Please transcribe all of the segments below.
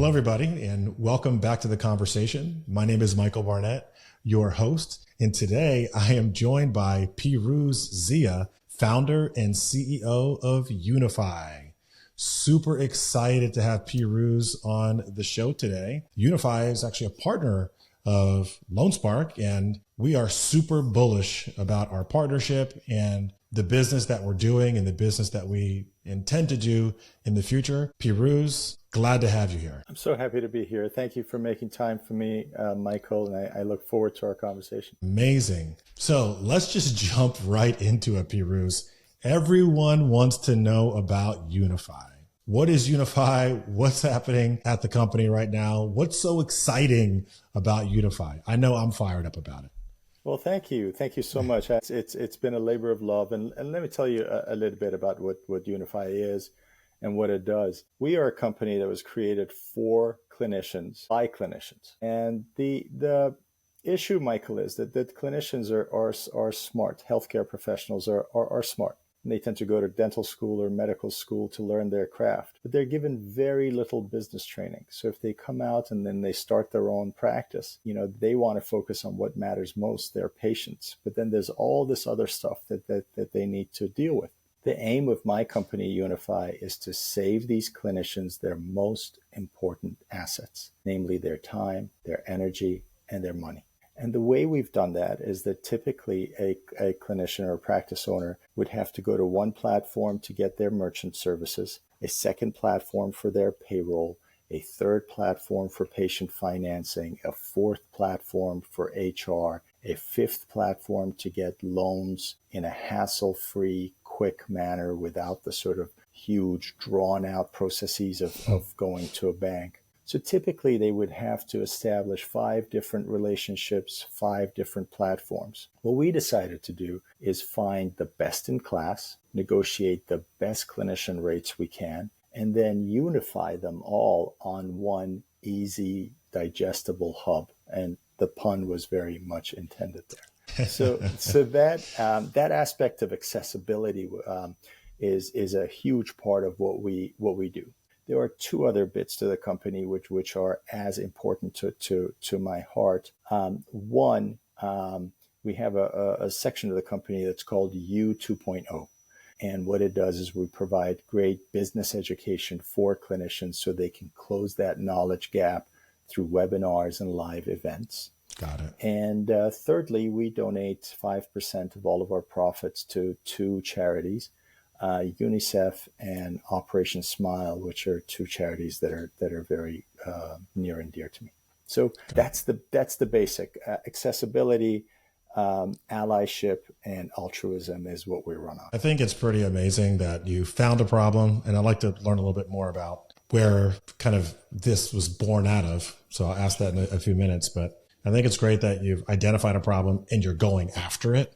Hello, everybody, and welcome back to the conversation. My name is Michael Barnett, your host, and today I am joined by Pirooz Zia, founder and CEO of Unifi. Super excited to have Pirooz on the show today. Unifi is actually a partner of Loanspark, and we are super bullish about our partnership and the business that we're doing and the business that we intend to do in the future. Pirooz, glad to have you here. I'm so happy to be here. Thank you for making time for me, Michael, and I look forward to our conversation. Amazing. So let's just jump right into it, Pirooz. Everyone wants to know about Unifi. What is Unifi? What's happening at the company right now? What's so exciting about Unifi? I know I'm fired up about it. Well, thank you. Thank you so much. It's been a labor of love. And let me tell you a little bit about what Unifi is and what it does. We are a company that was created for clinicians, by clinicians. And the issue, Michael, is that clinicians are smart. Healthcare professionals are smart. And they tend to go to dental school or medical school to learn their craft, but they're given very little business training. So if they come out and then they start their own practice, they want to focus on what matters most, their patients. But then there's all this other stuff that they need to deal with. The aim of my company, Unifi, is to save these clinicians their most important assets, namely their time, their energy, and their money. And the way we've done that is that typically a clinician or a practice owner would have to go to one platform to get their merchant services, a second platform for their payroll, a third platform for patient financing, a fourth platform for HR, a fifth platform to get loans in a hassle-free, quick manner without the sort of huge drawn-out processes of going to a bank. So typically they would have to establish 5 different relationships, 5 different platforms. What we decided to do is find the best in class, negotiate the best clinician rates we can, and then unify them all on one easy, digestible hub. And the pun was very much intended there. So that aspect of accessibility is a huge part of what we do. There are 2 other bits to the company which are as important to my heart. One, we have a section of the company that's called U 2.0. And what it does is we provide great business education for clinicians so they can close that knowledge gap through webinars and live events. Got it. And thirdly, we donate 5% of all of our profits to 2 charities. UNICEF and Operation Smile, which are 2 charities that are very near and dear to me. So that's the basic accessibility, allyship, and altruism is what we run on. I think it's pretty amazing that you found a problem, and I'd like to learn a little bit more about where kind of this was born out of. So I'll ask that in a few minutes, but I think it's great that you've identified a problem and you're going after it.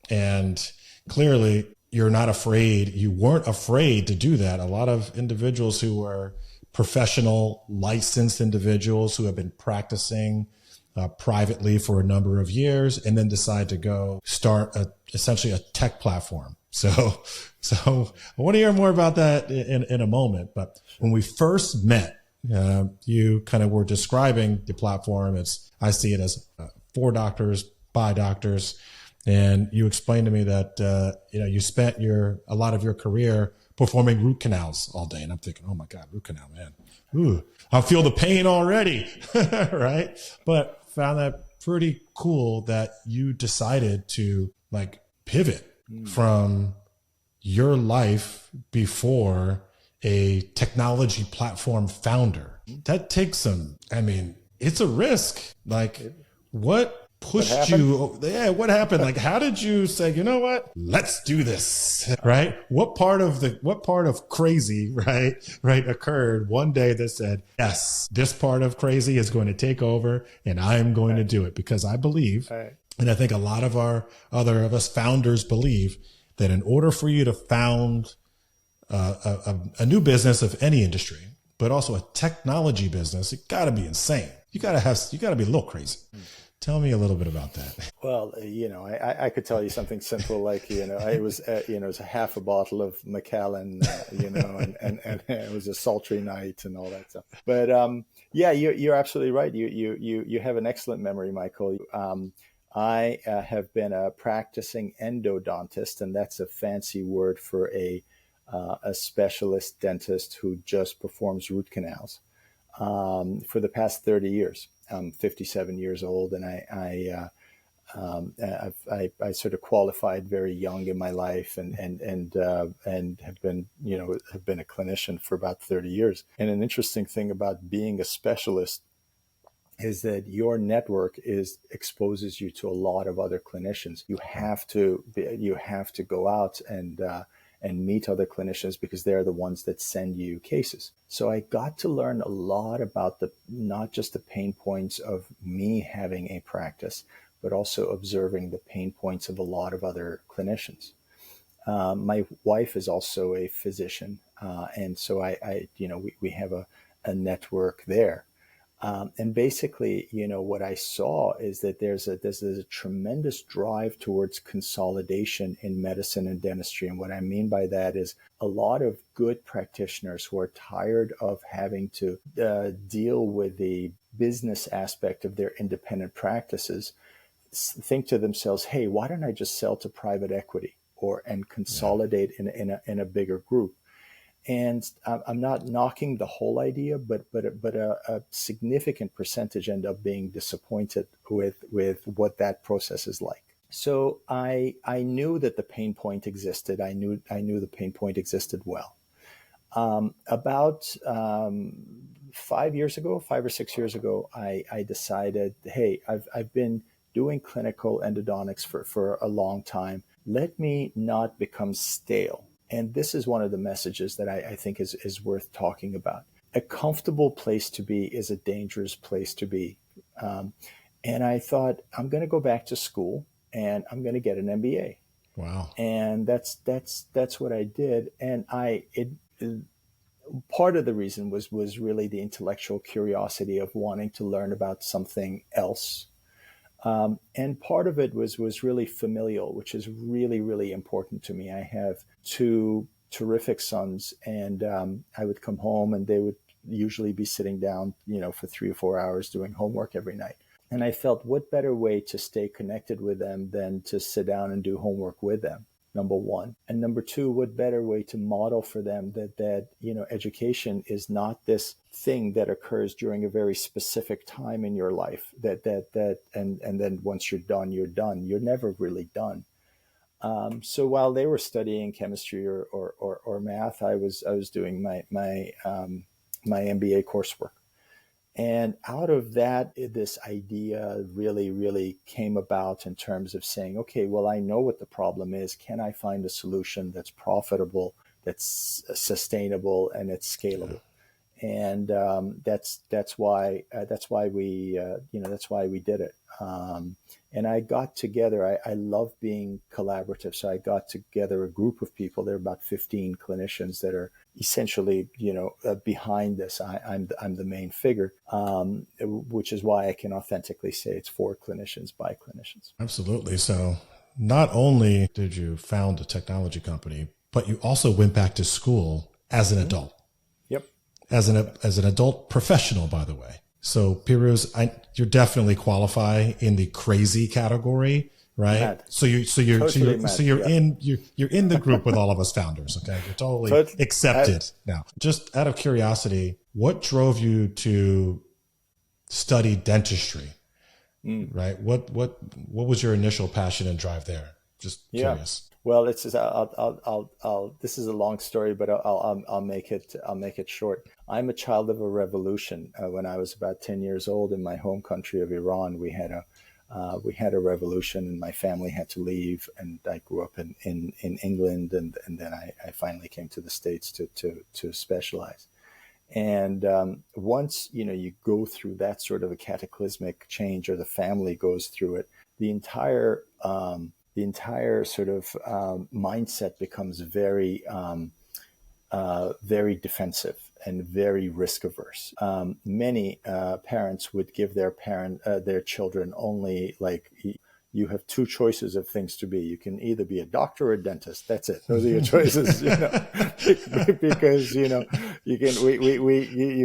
And clearly, you're not afraid. You weren't afraid to do that. A lot of individuals who are professional, licensed individuals who have been practicing privately for a number of years and then decide to go start essentially a tech platform. So I want to hear more about that in a moment. But when we first met, you kind of were describing the platform. I see it as for doctors, by doctors. And you explained to me that, you spent a lot of your career performing root canals all day. And I'm thinking, oh my God, root canal, man. Ooh, I feel the pain already. Right. But found that pretty cool that you decided to pivot from your life before a technology platform founder. That takes it's a risk. What pushed you? Yeah, what happened? How did you say, you know what? Let's do this, right? What part of crazy, right, occurred one day that said, yes, this part of crazy is going to take over and I'm going to do it? Because I believe, and I think a lot of us founders believe that in order for you to found a new business of any industry, but also a technology business, it got to be insane. You got to be a little crazy. Tell me a little bit about that. Well, I could tell you something simple like, it was a half a bottle of Macallan, and it was a sultry night and all that stuff. But yeah, you're absolutely right. You have an excellent memory, Michael. I have been a practicing endodontist, and that's a fancy word for a specialist dentist who just performs root canals for the past 30 years. I'm 57 years old, and I sort of qualified very young in my life, and have been a clinician for about 30 years. And an interesting thing about being a specialist is that your network exposes you to a lot of other clinicians. You have to go out and meet other clinicians because they're the ones that send you cases. So I got to learn a lot about not just the pain points of me having a practice, but also observing the pain points of a lot of other clinicians. My wife is also a physician, and so we have a network there. And basically, what I saw is that there's a tremendous drive towards consolidation in medicine and dentistry. And what I mean by that is a lot of good practitioners who are tired of having to deal with the business aspect of their independent practices think to themselves, hey, why don't I just sell to private equity and consolidate in a bigger group? And I'm not knocking the whole idea, but a significant percentage end up being disappointed with what that process is like. So I knew that the pain point existed. I knew the pain point existed well. About 5 or 6 years ago, I decided, hey, I've been doing clinical endodontics for a long time. Let me not become stale. And this is one of the messages that I think is worth talking about. A comfortable place to be is a dangerous place to be. And I thought, I'm going to go back to school and I'm going to get an MBA. Wow. And that's what I did. And part of the reason was really the intellectual curiosity of wanting to learn about something else. And part of it was really familial, which is really, really important to me. I have two terrific sons, and I would come home and they would usually be sitting down, for 3 or 4 hours doing homework every night. And I felt, what better way to stay connected with them than to sit down and do homework with them? Number one. And number two, what better way to model for them that education is not this thing that occurs during a very specific time in your life, and then once you're done, you're done. You're never really done. So while they were studying chemistry or math, I was doing my MBA coursework. And out of that, this idea really, really came about in terms of saying, okay, well, I know what the problem is. Can I find a solution that's profitable, that's sustainable, and it's scalable? And that's why we did it. And I got together. I love being collaborative, so I got together a group of people. There are about 15 clinicians that are essentially, behind this. I'm the main figure, which is why I can authentically say it's for clinicians by clinicians. Absolutely. So not only did you found a technology company, but you also went back to school as an adult. Yep. As an adult professional, by the way. So Piruz, you're definitely qualify in the crazy category, right? Mad. So you're in the group with all of us founders. Okay. You're totally accepted now. Just out of curiosity, what drove you to study dentistry? Right. What was your initial passion and drive there? Just curious. Well, this is this is a long story, but I'll make it short. I'm a child of a revolution. When I was about 10 years old in my home country of Iran, we had a revolution, and my family had to leave. And I grew up in England, and then I finally came to the States to specialize. And once you go through that sort of a cataclysmic change, or the family goes through it, the entire sort of mindset becomes very, very defensive. and very risk averse. Many parents would give their children only like, you have two choices of things to be. You can either be a doctor or a dentist. That's it. Those are your choices, because, you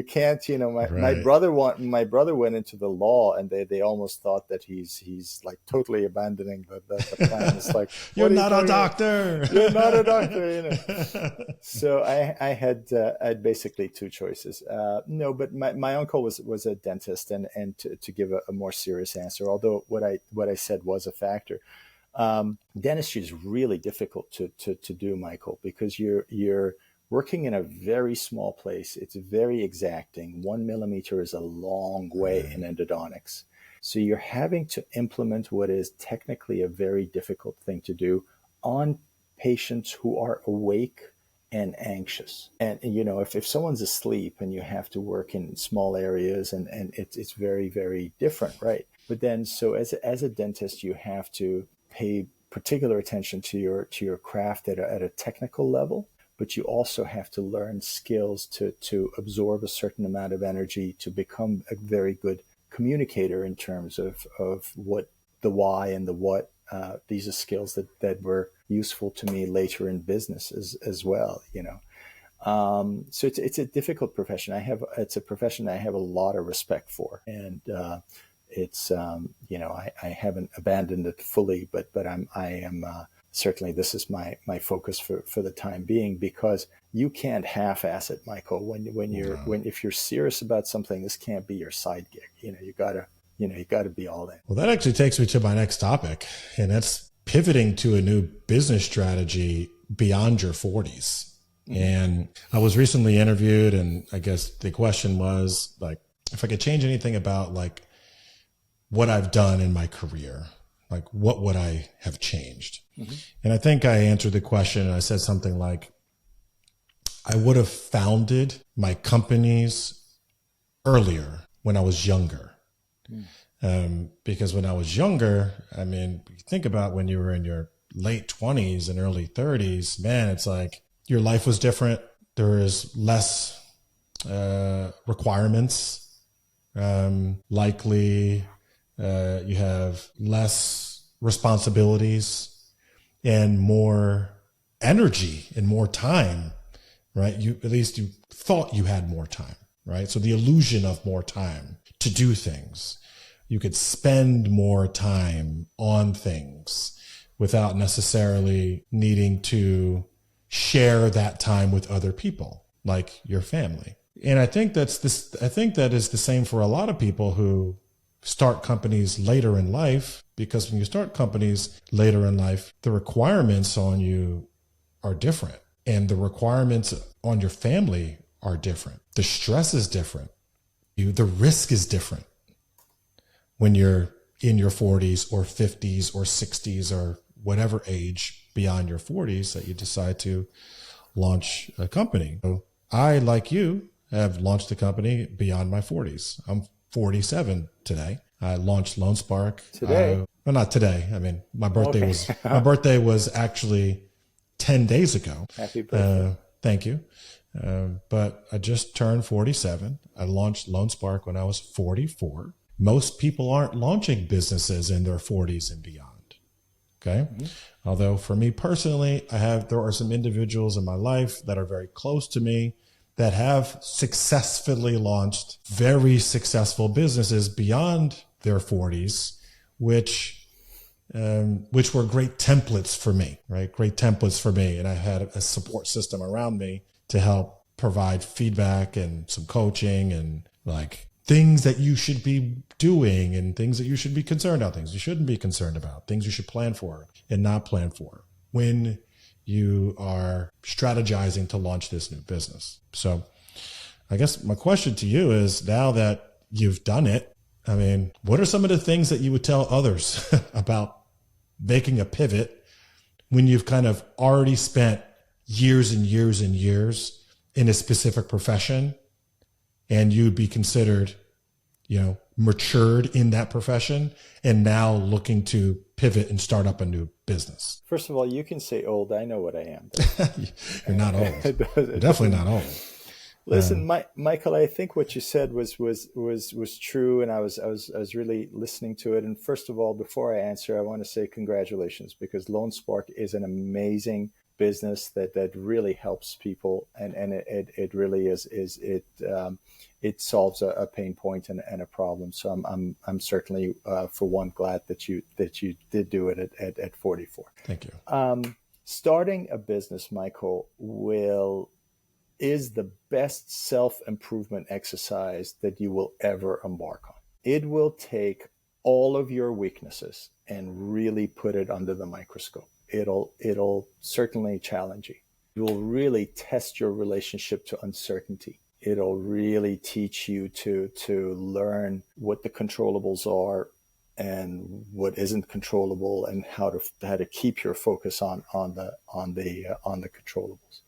can't, my brother went into the law, and they almost thought that he's like totally abandoning the plan. It's like, you're not a doctor. You're not a doctor, So I had basically two choices. No, but my uncle was a dentist, and to give a more serious answer, although what I said was a factor. Dentistry is really difficult to do, Michael, because you're working in a very small place. It's very exacting. 1 millimeter is a long way in endodontics. So you're having to implement what is technically a very difficult thing to do on patients who are awake and anxious. And, if someone's asleep and you have to work in small areas, and it's very, very different, right? But then, so as a dentist, you have to pay particular attention to your craft at a technical level, but you also have to learn skills to absorb a certain amount of energy to become a very good communicator in terms of what the why and the what. These are skills that were useful to me later in business as well, So it's a difficult profession. It's a profession I have a lot of respect for, and it's I haven't abandoned it fully, but I am certainly, this is my focus for the time being, because you can't half-ass it, Michael. If you're serious about something, this can't be your side gig. You gotta be all in. Well, that actually takes me to my next topic, and that's pivoting to a new business strategy beyond your 40s. Mm-hmm. And I was recently interviewed, and I guess the question was like, if I could change anything about like what I've done in my career, like what would I have changed? Mm-hmm. And I think I answered the question, and I said something like, I would have founded my companies earlier when I was younger. Because when I was younger, I mean, think about when you were in your late 20s and early 30s, man, it's like your life was different. There is less requirements. Likely you have less responsibilities and more energy and more time, right? At least you thought you had more time, right? So the illusion of more time to do things. You could spend more time on things without necessarily needing to share that time with other people, like your family. And I think that is the same for a lot of people who start companies later in life, because when you start companies later in life, the requirements on you are different, and the requirements on your family are different. The stress is different. The risk is different when you're in your 40s or 50s or 60s or whatever age beyond your 40s that you decide to launch a company. So I, like you, have launched a company beyond my 40s. I'm 47 today. I launched Loanspark. Today? Well, not today. I mean, my birthday was actually 10 days ago. Happy birthday. Thank you. But I just turned 47. I launched Loanspark when I was 44. Most people aren't launching businesses in their 40s and beyond. Okay. Mm-hmm. Although for me personally, there are some individuals in my life that are very close to me that have successfully launched very successful businesses beyond their 40s, which were great templates for me, right? Great templates for me. And I had a support system around me to help provide feedback and some coaching and like things that you should be doing and things that you should be concerned about, things you shouldn't be concerned about, things you should plan for and not plan for when you are strategizing to launch this new business. So I guess my question to you is, now that you've done it, I mean, what are some of the things that you would tell others about making a pivot when you've kind of already spent years and years and years in a specific profession and you'd be considered, matured in that profession and now looking to pivot and start up a new business? First of all, you can say old. I know what I am. You're not old. You're definitely not old. Listen, Michael, I think what you said was true, and I was really listening to it. And first of all, before I answer, I want to say congratulations, because Loanspark is an amazing business that really helps people, and it really it solves a pain point and a problem. So I'm certainly for one glad that you did do it at 44. Thank you. Starting a business, Michael, is the best self-improvement exercise that you will ever embark on. It will take all of your weaknesses and really put it under the microscope. It'll certainly challenge you. It will really test your relationship to uncertainty. It'll really teach you to learn what the controllables are and what isn't controllable, and how to keep your focus on the controllables.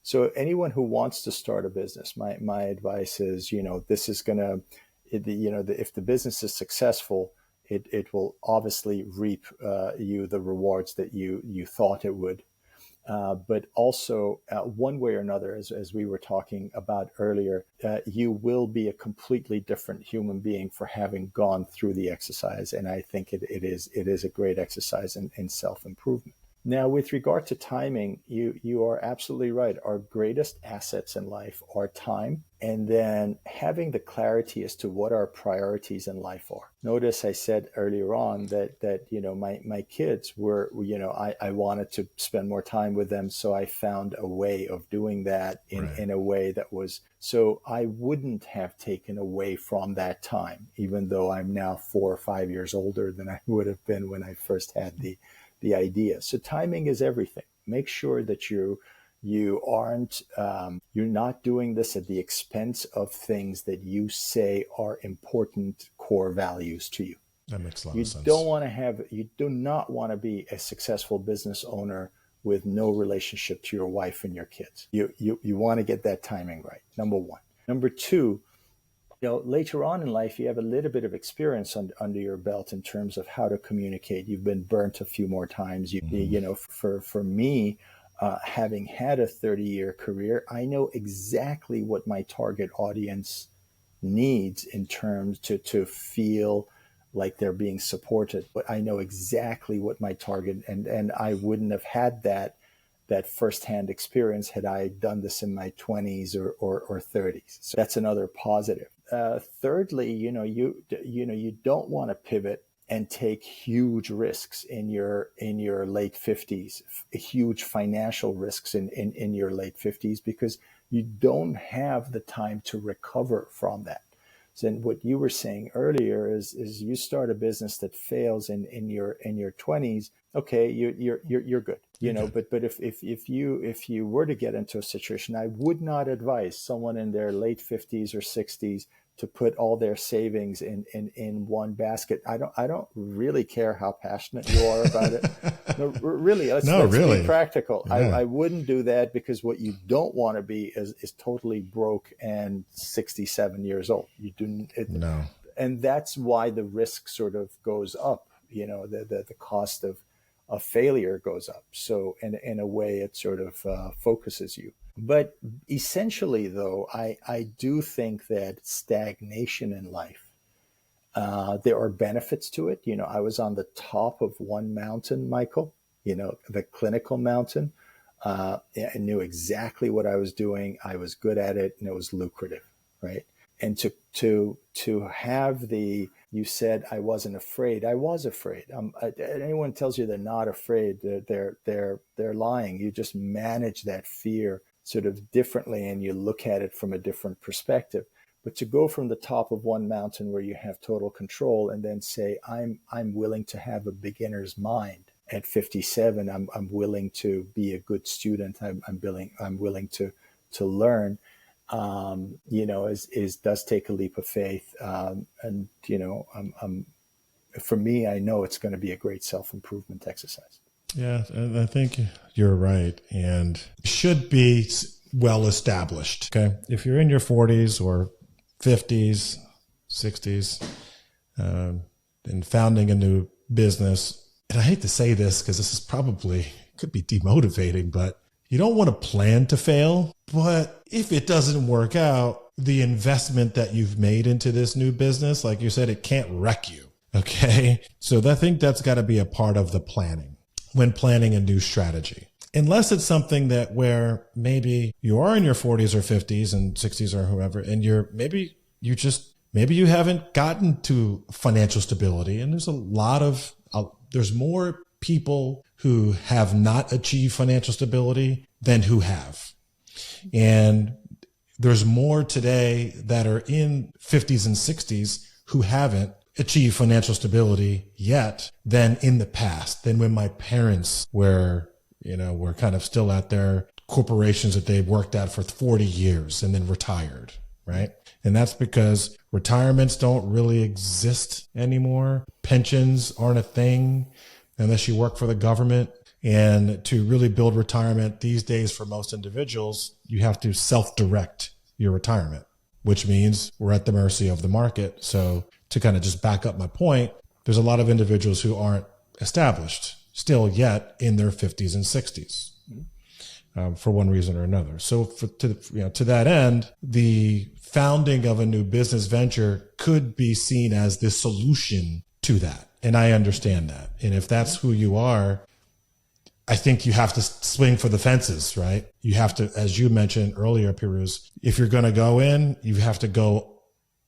So anyone who wants to start a business, my advice is, this is going to, if the business is successful, it will obviously reap you the rewards that you thought it would. But also, one way or another, as we were talking about earlier, you will be a completely different human being for having gone through the exercise. And I think it is a great exercise in self-improvement. Now, with regard to timing, you are absolutely right. Our greatest assets in life are time, and then having the clarity as to what our priorities in life are. Notice I said earlier on that my kids were, I wanted to spend more time with them, so I found a way of doing that in a way that was, so I wouldn't have taken away from that time, even though I'm now 4 or 5 years older than I would have been when I first had the idea. So timing is everything. Make sure that you aren't, you're not doing this at the expense of things that you say are important core values to you. That makes a lot of sense. You do not want to be a successful business owner with no relationship to your wife and your kids. You want to get that timing right, number one. Number two, later on in life, you have a little bit of experience under your belt in terms of how to communicate. You've been burnt a few more times. For me, having had a 30-year career, I know exactly what my target audience needs in terms to feel like they're being supported. But I know exactly what my target, and I wouldn't have had that firsthand experience had I done this in my 20s or 30s. So that's another positive. Thirdly, you don't want to pivot and take huge risks in your late 50s, huge financial risks in your late 50s, because you don't have the time to recover from that. So what you were saying earlier is you start a business that fails in your 20s. Okay, you're good, But if you were to get into a situation, I would not advise someone in their late 50s or 60s to put all their savings in one basket. I don't really care how passionate you are about it. No, really, let's be practical. Yeah. I wouldn't do that, because what you don't want to be is totally broke and 67 years old. No. And that's why the risk sort of goes up. The cost of failure goes up. So in a way, it sort of focuses you. But essentially, though, I do think that stagnation in life, there are benefits to it. I was on the top of one mountain, Michael, the clinical mountain. I knew exactly what I was doing. I was good at it, and it was lucrative, right? And to have you said I wasn't afraid. I was afraid. Anyone tells you they're not afraid, they're lying. You just manage that fear sort of differently, and you look at it from a different perspective. But to go from the top of one mountain where you have total control, and then say, I'm willing to have a beginner's mind at 57. I'm willing to be a good student. I'm willing to learn. Does take a leap of faith. For me, I know it's going to be a great self-improvement exercise. Yeah, I think you're right, and should be well established. Okay, if you're in your 40s or 50s, 60s, and founding a new business, and I hate to say this because this is probably could be demotivating, but you don't want to plan to fail, But if it doesn't work out, the investment that you've made into this new business, like you said, it can't wreck you. Okay. So I think that's got to be a part of the planning when planning a new strategy. Unless it's something that where maybe you are in your 40s or 50s and 60s or whoever, and maybe you haven't gotten to financial stability. And there's more people who have not achieved financial stability than who have. And there's more today that are in 50s and 60s who haven't achieved financial stability yet than in the past, than when my parents were kind of still at their corporations that they worked at for 40 years and then retired, right? And that's because retirements don't really exist anymore. Pensions aren't a thing unless you work for the government. And to really build retirement these days for most individuals, you have to self-direct your retirement, which means we're at the mercy of the market. So to kind of just back up my point, there's a lot of individuals who aren't established still yet in their 50s and 60s. For one reason or another. So to that end, the founding of a new business venture could be seen as the solution to that. And I understand that. And if that's who you are, I think you have to swing for the fences, right? You have to, as you mentioned earlier, Piruz, if you're going to go in, you have to go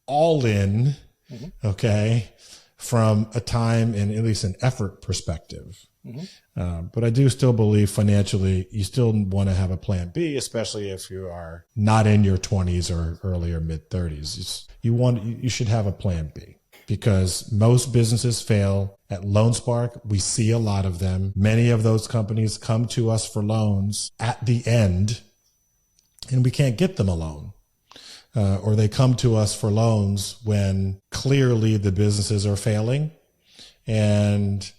all in, okay, from a time and at least an effort perspective. But I do still believe financially, you still want to have a plan B, especially if you are not in your 20s or early or mid 30s. You should have a plan B because most businesses fail. At Loanspark, we see a lot of them. Many of those companies come to us for loans at the end and we can't get them a loan. Or they come to us for loans when clearly the businesses are failing and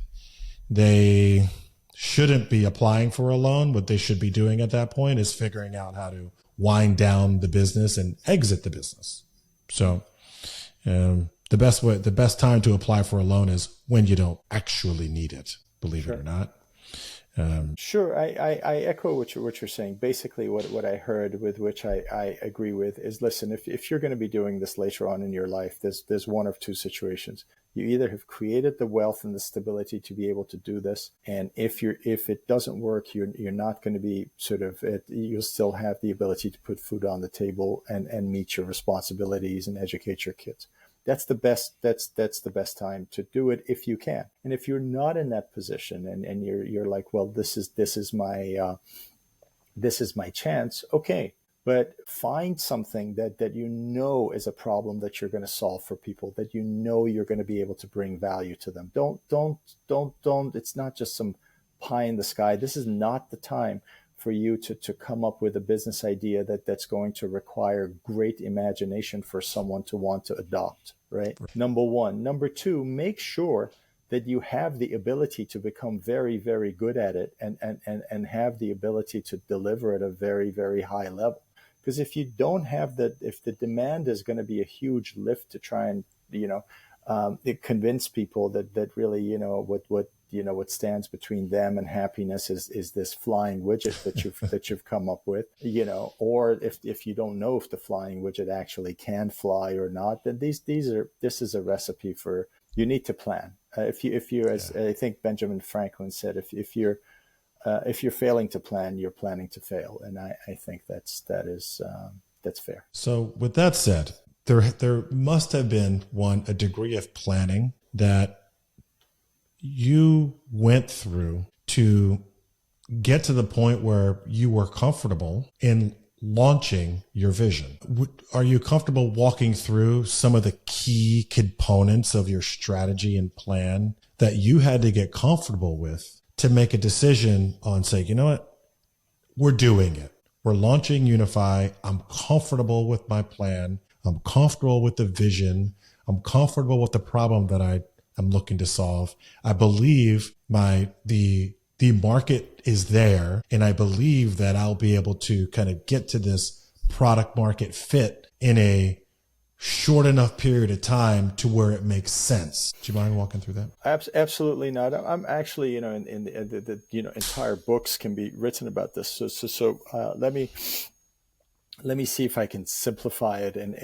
they shouldn't be applying for a loan. What they should be doing at that point is figuring out how to wind down the business and exit the business. So the best time to apply for a loan is when you don't actually need it, believe it or not. Sure. I echo what you're saying. Basically, what I heard, with which I agree with, is listen, if you're going to be doing this later on in your life, there's one of two situations. You either have created the wealth and the stability to be able to do this, and if it doesn't work, you're not going to be you'll still have the ability to put food on the table and meet your responsibilities and educate your kids. That's the best time to do it if you can. And if you're not in that position and you're like, well, this is my chance. Okay. But find something that is a problem that you're going to solve for people, that you're going to be able to bring value to them. Don't. It's not just some pie in the sky. This is not the time for you to come up with a business idea that's going to require great imagination for someone to want to adopt, right? Number one. Number two, make sure that you have the ability to become very, very good at it and have the ability to deliver at a very, very high level. Because if you don't have that, if the demand is going to be a huge lift to try and, convince people that really, what stands between them and happiness is this flying widget that you've come up with, or if you don't know if the flying widget actually can fly or not, then this is a recipe for, you need to plan. If you're, as I think Benjamin Franklin said, if you're failing to plan, you're planning to fail. And I think that's fair. So with that said, there must have been a degree of planning that you went through to get to the point where you were comfortable in launching your vision. Are you comfortable walking through some of the key components of your strategy and plan that you had to get comfortable with to make a decision on, say, you know what, we're doing it. We're launching Unifi. I'm comfortable with my plan. I'm comfortable with the vision. I'm comfortable with the problem that I'm looking to solve. I believe the market is there, and I believe that I'll be able to kind of get to this product market fit in a short enough period of time to where it makes sense. Do you mind walking through that? Absolutely not. I'm actually, in the entire books can be written about this. So let me let me see if I can simplify it in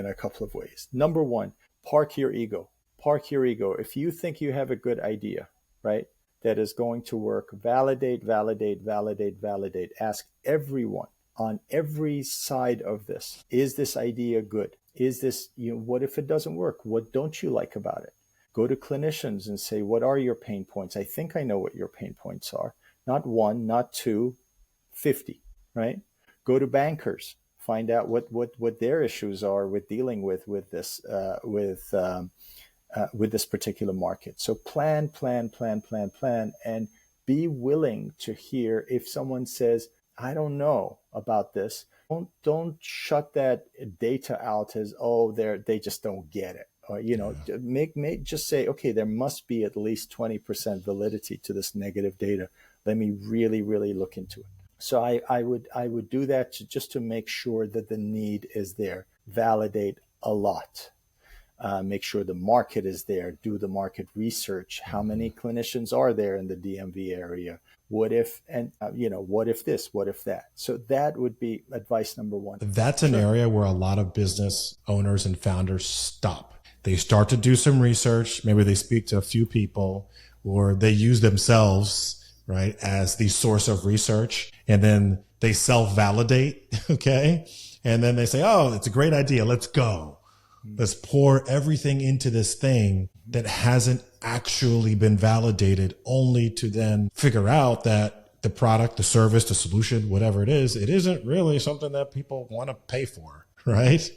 a couple of ways. Number one, park your ego. Park your ego. If you think you have a good idea, right, that is going to work, validate, validate, validate, validate. Ask everyone on every side of this. Is this idea good? Is this, what if it doesn't work? What don't you like about it? Go to clinicians and say, what are your pain points? I think I know what your pain points are. Not one, not two, 50, right? Go to bankers, find out what their issues are with dealing with this particular market. So plan, and be willing to hear if someone says, I don't know about this. Don't shut that data out as, oh, they just don't get it. Or, make just say, okay, there must be at least 20% validity to this negative data. Let me really, really look into it. So I would do that just to make sure that the need is there. Validate a lot. Make sure the market is there. Do the market research. How many clinicians are there in the DMV area? What if, and what if this, what if that? So that would be advice number one. That's an area where a lot of business owners and founders stop. They start to do some research. Maybe they speak to a few people, or they use themselves, right, as the source of research. And then they self-validate. Okay. And then they say, oh, it's a great idea. Let's go. Let's pour everything into this thing that hasn't actually been validated, only to then figure out that the product, the service, the solution, whatever it isn't really something that people want to pay for. Right.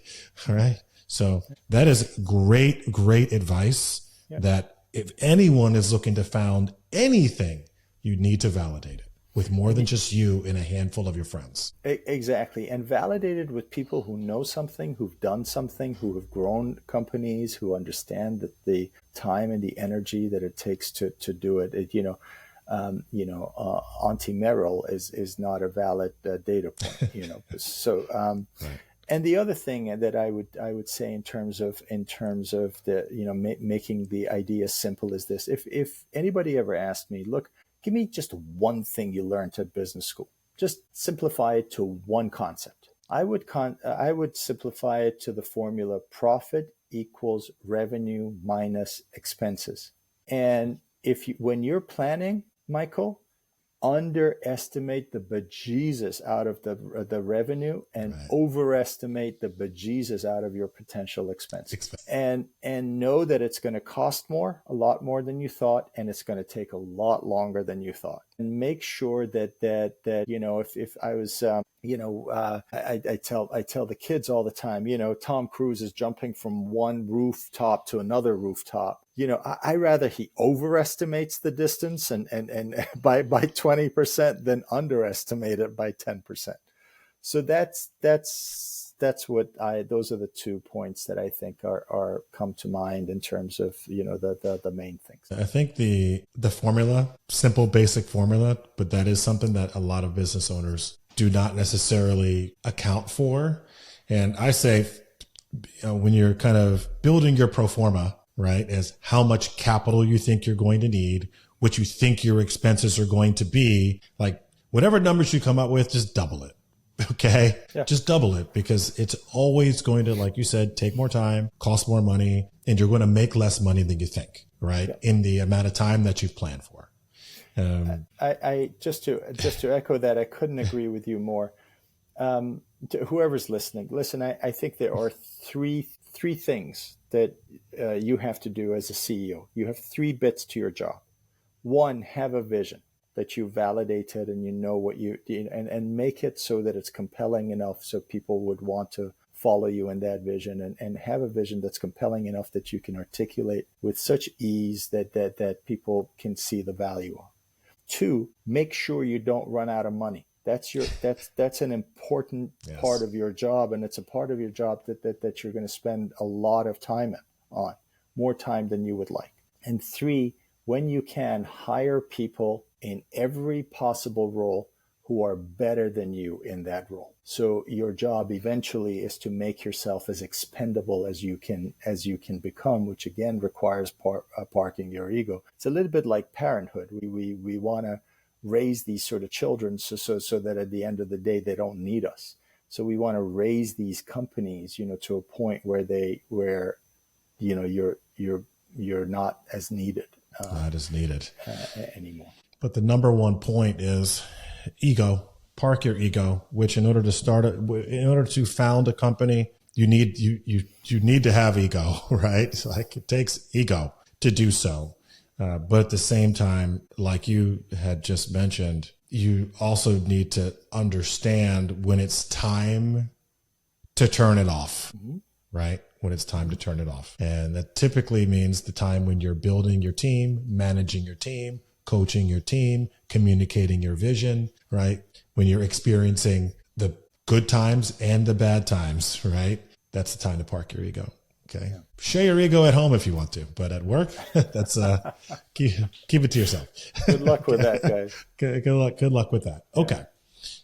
All right. So that is great, great advice. Yeah. That if anyone is looking to found anything, you need to validate it with more than just you and a handful of your friends. Exactly. And validated with people who know something, who've done something, who have grown companies, who understand that the time and the energy that it takes to do it. Auntie Merrill is not a valid data point, So, right. And the other thing that I would say in terms of the, making the idea simple is this. If anybody ever asked me, look, give me just one thing you learned at business school. Just simplify it to one concept. I would simplify it to the formula: profit equals revenue minus expenses. And when you're planning, Michael, underestimate the bejesus out of the revenue and right. Overestimate the bejesus out of your potential expenses. And know that it's going to cost a lot more than you thought, and it's going to take a lot longer than you thought. And make sure that if I was I tell the kids all the time, Tom Cruise is jumping from one rooftop to another rooftop. I rather he overestimates the distance and by 20% than underestimate it by 10%. So that's what those are the 2 points that I think are come to mind in terms of, the main things. I think the formula, simple, basic formula, but that is something that a lot of business owners do not necessarily account for. And I say, when you're kind of building your pro forma, right, as how much capital you think you're going to need, what you think your expenses are going to be, like whatever numbers you come up with, just double it. Okay. Yeah. Just double it, because it's always going to, like you said, take more time, cost more money, and you're going to make less money than you think, right? Yeah. In the amount of time that you've planned for. I just to echo that, I couldn't agree with you more. To whoever's listening, listen, I think there are three things that you have to do as a CEO. You have 3 bits to your job. 1, have a vision that you validated and you know what you did, and make it so that it's compelling enough so people would want to follow you in that vision, and have a vision that's compelling enough that you can articulate with such ease that people can see the value of. 2, make sure you don't run out of money. That's an important yes. part of your job, and it's a part of your job that you're going to spend a lot of time on, more time than you would like. And 3, when you can, hire people in every possible role who are better than you in that role. So your job eventually is to make yourself as expendable as you can become, which again requires parking your ego. It's a little bit like parenthood. We want to raise these sort of children so that at the end of the day they don't need us. So we want to raise these companies, to a point where you're not as needed Not as needed anymore. But the number one point is ego. Park your ego. Which, in order to found a company, you need to have ego, right? It's like it takes ego to do so. But at the same time, like you had just mentioned, you also need to understand when it's time to turn it off, right? When it's time to turn it off. And that typically means the time when you're building your team, managing your team, coaching your team, communicating your vision, right? When you're experiencing the good times and the bad times, right? That's the time to park your ego. Okay. Yeah. Share your ego at home if you want to, but at work, that's keep it to yourself. Good luck with that, guys. Good luck with that. Okay.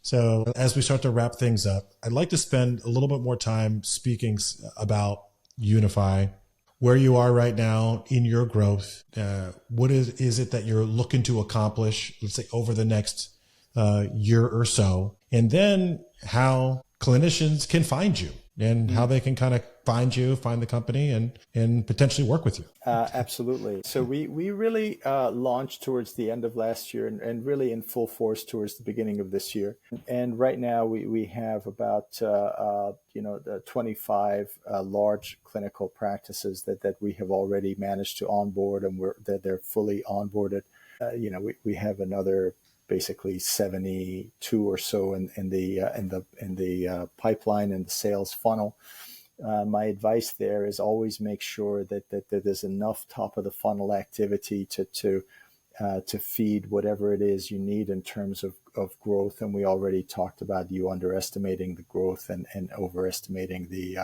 So as we start to wrap things up, I'd like to spend a little bit more time speaking about Unifi, where you are right now in your growth. What is it that you're looking to accomplish, let's say, over the next year or so? And then how clinicians can find you and how they can kind of find the company and potentially work with you. Absolutely. So we really launched towards the end of last year and really in full force towards the beginning of this year. And right now we have about 25 large clinical practices that we have already managed to onboard, and they're fully onboarded. We have another basically 72 or so in the pipeline and the sales funnel. My advice there is always make sure that there's enough top of the funnel activity to feed whatever it is you need in terms of growth. And we already talked about you underestimating the growth and overestimating the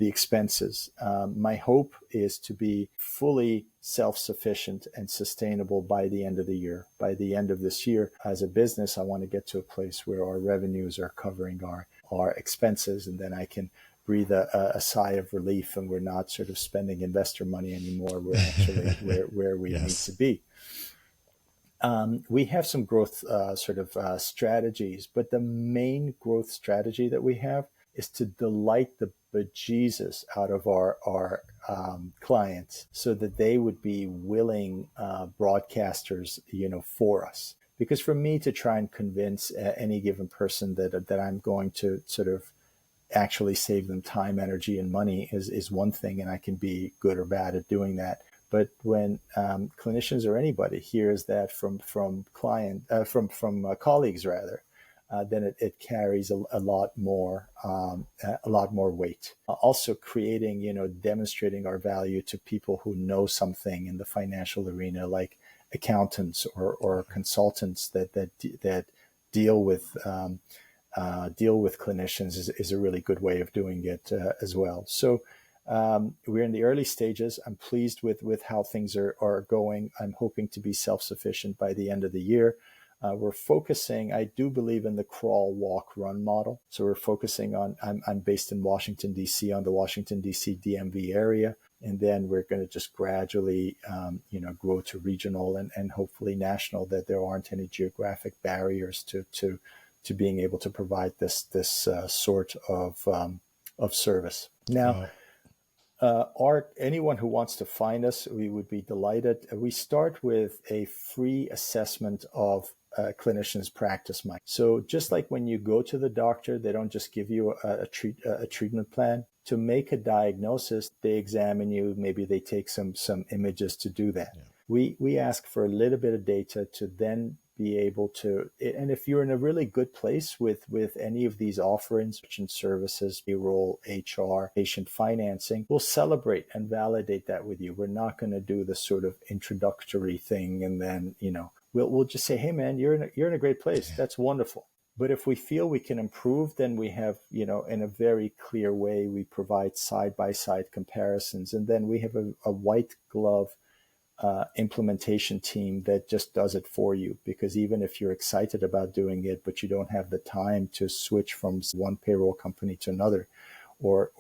expenses. My hope is to be fully self-sufficient and sustainable by the end of the year. By the end of this year, as a business, I want to get to a place where our revenues are covering our expenses, and then I can breathe a sigh of relief, and we're not sort of spending investor money anymore. We're actually where we need to be. We have some growth strategies, but the main growth strategy that we have is to delight the bejesus out of our clients so that they would be willing broadcasters, for us. Because for me to try and convince any given person that I'm going to sort of actually save them time, energy, and money is one thing, and I can be good or bad at doing that. But when clinicians or anybody hears that from colleagues rather, then it carries a lot more weight. Also creating, demonstrating our value to people who know something in the financial arena, like accountants or consultants that deal with clinicians is a really good way of doing it as well. So we're in the early stages. I'm pleased with how things are going. I'm hoping to be self-sufficient by the end of the year. We're focusing, I do believe, in the crawl, walk, run model. So we're focusing on, I'm based in Washington, D.C., on the Washington, D.C. DMV area. And then we're going to just gradually, grow to regional and hopefully national, that there aren't any geographic barriers to being able to provide this sort of service. Now, anyone who wants to find us, we would be delighted. We start with a free assessment of clinician's practice mind. So just like when you go to the doctor, they don't just give you a treatment plan. To make a diagnosis, they examine you. Maybe they take some images to do that. Yeah. We ask for a little bit of data to then be able to, and if you're in a really good place with any of these offerings, services, payroll, HR, patient financing, we'll celebrate and validate that with you. We're not going to do the sort of introductory thing and then, we'll just say, hey man, you're in a great place. That's wonderful. But if we feel we can improve, then we have, in a very clear way, we provide side-by-side comparisons. And then we have a white glove implementation team that just does it for you. Because even if you're excited about doing it, but you don't have the time to switch from one payroll company to another, or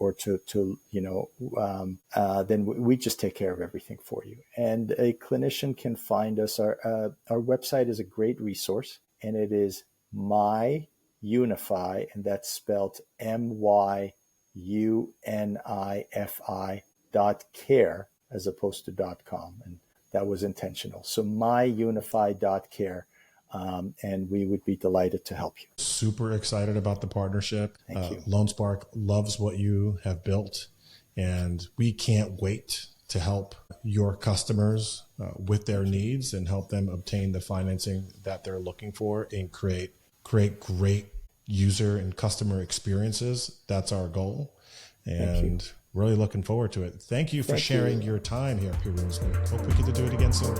then we just take care of everything for you. And a clinician can find us. Our website is a great resource, and it is my Unifi, and that's spelled MYUNIFI.care as opposed to .com. And that was intentional. So myunifi.care. And we would be delighted to help you. Super excited about the partnership. Thank you. Loanspark loves what you have built, and we can't wait to help your customers with their needs and help them obtain the financing that they're looking for and create great user and customer experiences. That's our goal. And really looking forward to it. Thank you for sharing your time here, Piruzny. Hope we get to do it again soon.